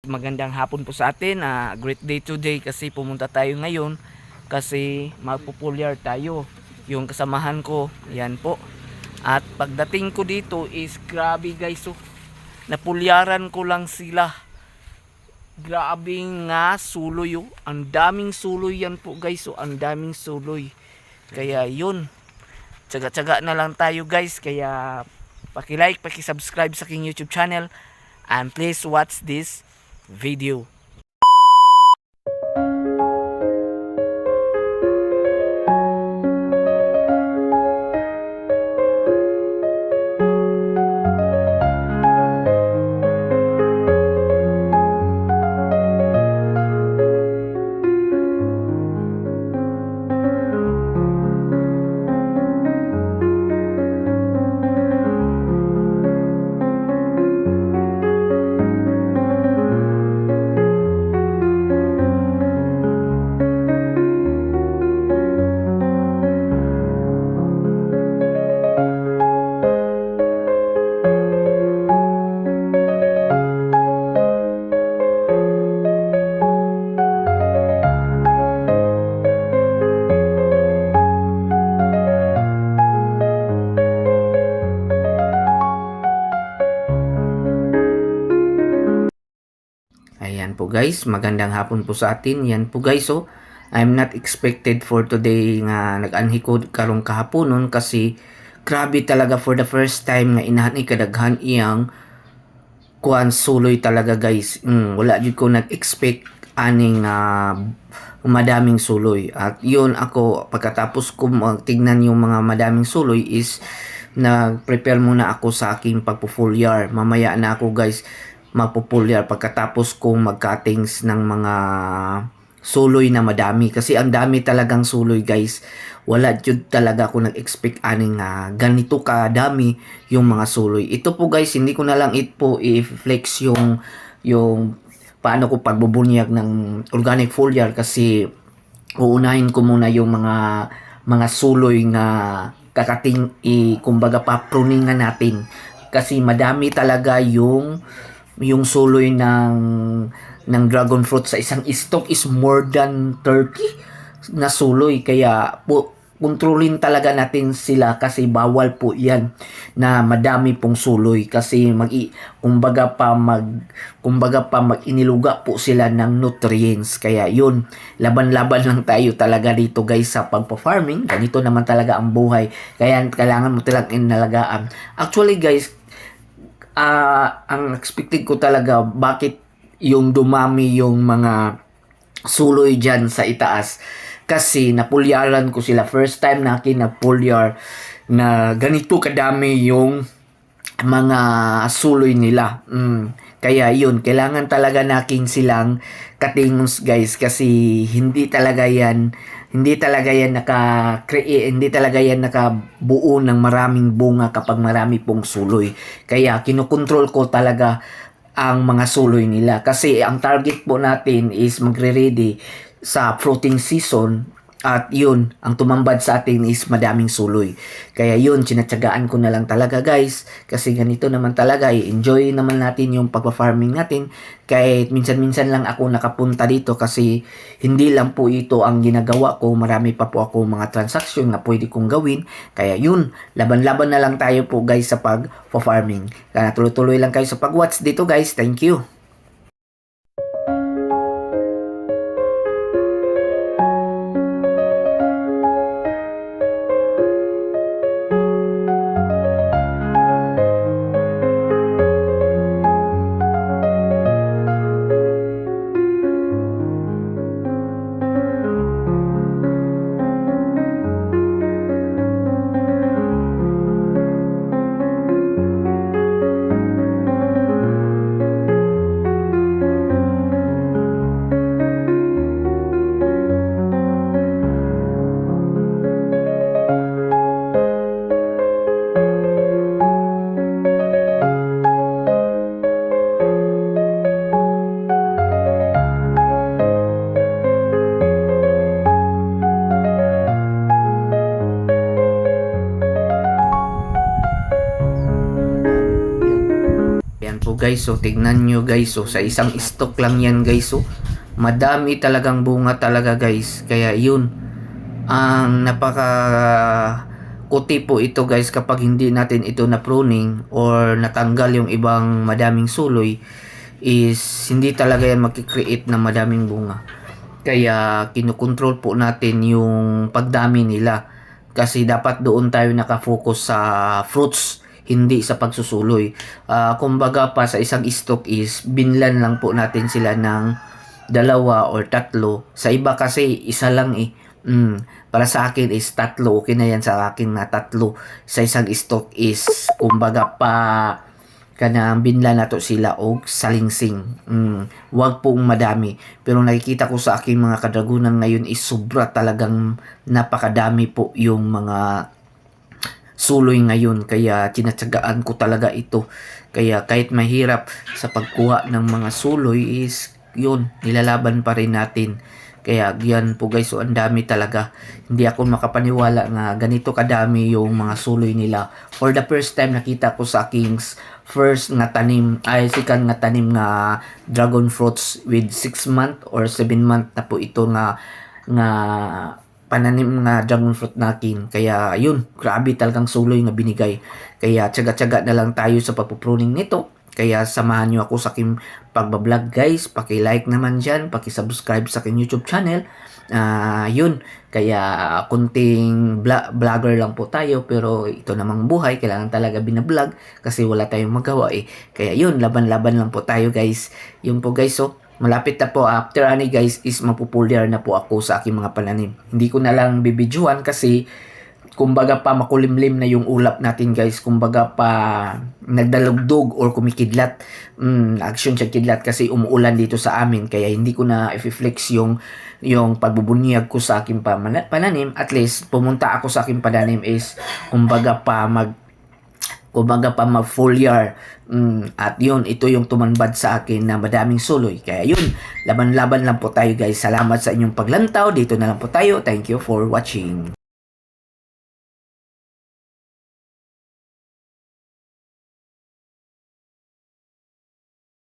Magandang hapon po sa atin. Great day today kasi pumunta tayo ngayon kasi magpupulyar tayo. Yung kasamahan ko, yan po. At pagdating ko dito is grabe guys, oh, napulyaran ko lang sila. Grabe nga suloy, oh. Ang daming suloy yan po guys, oh. Ang daming suloy. Kaya yun, tsaga-tsaga na lang tayo guys. Kaya paki-like, paki-subscribe sa aking YouTube channel. And please watch this video. Ayan po guys, magandang hapon po sa atin. Yan po guys, oh. I'm not expected for today nga nag-anhi ko karong kahaponon kasi grabe talaga for the first time nga inahan kadaghan iyang kuan suloy talaga guys. Wala jud ko nag-expect aning madaming suloy. At yun ako pagkatapos ko tignan yung mga madaming suloy is nag-prepare muna ako sa aking pagpo-foliar. Mamaya na ako guys magpo-foliar pagkatapos kong mag-cuttings ng mga suloy na madami kasi ang dami talagang suloy guys. Wala jud talaga ako nag-expect aning ganito kadami yung mga suloy. Ito po guys, hindi ko na lang i-flex yung paano ko pagbubunyag ng organic foliar kasi uunahin ko muna yung mga suloy na kakating kumbaga pa-pruningan natin kasi madami talaga yung suloy ng dragon fruit sa isang stock is more than 30 na suloy. Kaya po kontrolin talaga natin sila kasi bawal po yan na madami pong suloy kasi kumbaga pa mag iniluga po sila ng nutrients. Kaya yun, laban-laban lang tayo talaga dito guys sa pagpa-farming. Ganito naman talaga ang buhay. Kaya kailangan mo talagang inalagaan. Actually guys, ang expected ko talaga bakit yung dumami yung mga suloy dyan sa itaas kasi napulyaran ko sila first time na akin napulyar na ganito kadami yung mga suloy nila. Kaya yun, kailangan talaga nakin silang katingos guys kasi hindi talaga yan hindi talaga yan nakabuo ng maraming bunga kapag marami pong suloy. Kaya kinukontrol ko talaga ang mga suloy nila kasi ang target po natin is magre-ready sa fruiting season. At yun, ang tumambad sa atin is madaming suloy. Kaya yun, sinatsagaan ko na lang talaga guys. Kasi ganito naman talaga, i-enjoy naman natin yung pagpa-farming natin. Kahit minsan-minsan lang ako nakapunta dito kasi hindi lang po ito ang ginagawa ko. Marami pa po ako mga transaksyon na pwede kong gawin. Kaya yun, laban-laban na lang tayo po guys sa pag-farming. Kaya tuloy-tuloy lang kayo sa pag-watch dito guys. Thank you. po guys, so tignan nyo guys, so sa isang stock lang yan guys, so madami talagang bunga talaga guys. Kaya yun, ang napaka kuti po ito guys kapag hindi natin ito na pruning or natanggal yung ibang madaming suloy, is hindi talaga yan makikreate ng madaming bunga. Kaya kinukontrol po natin yung pagdami nila, kasi dapat doon tayo nakafocus sa fruits, hindi sa pagsusuloy. Kumbaga pa sa isang stock is binlan lang po natin sila ng 2 or 3. Sa iba kasi isa lang eh. Para sa akin is 3, okay na yan sa akin na 3 sa isang stock is kumbaga pa kanang binla na to sila og salingsing. Wag pong madami. Pero nakikita ko sa aking mga kadragunan ngayon is sobra talagang napakadami po yung mga suloy ngayon, kaya tinatsagaan ko talaga ito. Kaya kahit mahirap sa pagkuha ng mga suloy is yun, nilalaban pa rin natin. Kaya yan po guys, so ang dami talaga. Hindi ako makapaniwala nga ganito kadami yung mga suloy nila. For the first time nakita ko sa aking first nga tanim, ay second nga tanim nga dragon fruits with 6 month or 7 month na po ito nga pananim nga dragon fruit natin. Kaya yun, grabe talagang suloy nga binigay. Kaya tsaga-tsaga na lang tayo sa pagpupruning nito. Kaya samahan nyo ako sa aking pagbablog guys. Paki-like naman dyan, paki-subscribe sa aking YouTube channel. Yun, kaya kunting vlogger lang po tayo, pero ito namang buhay, kailangan talaga binablog kasi wala tayong magawa eh. Kaya yun, laban-laban lang po tayo guys. Yun po guys, so malapit na po, after ani guys is mapupulyar na po ako sa aking mga pananim. Hindi ko na lang bibidyoan kasi kumbaga pa makulimlim na yung ulap natin guys. Kumbaga pa nagdalugdog or kumikidlat. Action siya kidlat kasi umuulan dito sa amin. Kaya hindi ko na i-flex yung pagbubunyag ko sa aking pananim. At least pumunta ako sa aking pananim is kumbaga pa mag-foliar. At yun, ito yung tumanbad sa akin na madaming suloy. Kaya yun, laban-laban lang po tayo guys. Salamat sa inyong paglantaw. Dito na lang po tayo. Thank you for watching.